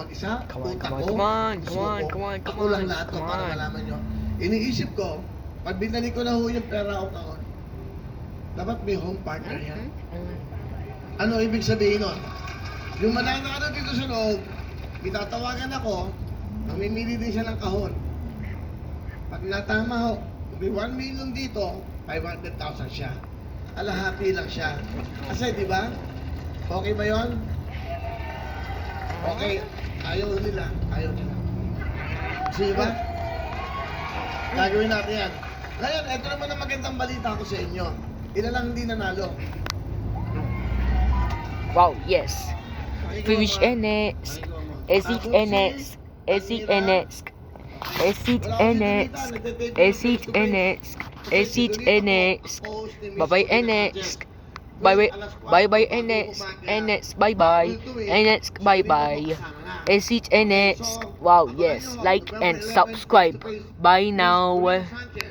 mag-isa. Come on, Utak come on, ko, come on, gusto come on, ko. come on, come Ako lang on, lahat to come para on. malaman nyo. Iniisip ko, pag binalik ko na ho yung pera o kahon, dapat may home partner yan. Ano ibig sabihin nun? Yung mananalo dito sa loob, itatawagan ako, mamimili din siya ng kahon. Pag natama ho, may 1 million dito, 500,000 siya. Alahati lang siya. Kasi di ba? Okay ba yon? Okay. Ayaw nila. Ayaw nila. Sige ba? Gagawin natin yan. Ngayon, ito naman ang magandang balita ko sa inyo. Ilan lang hindi nanalo. Wow, yes. Fish NX. Esit NX. Esit NX. Esit NX. Esit NX. Esit NX. Bye-bye NX. Bye-bye NX. NX bye-bye. NX bye-bye. Esit NX. Wow, yes. Like and subscribe. Bye now.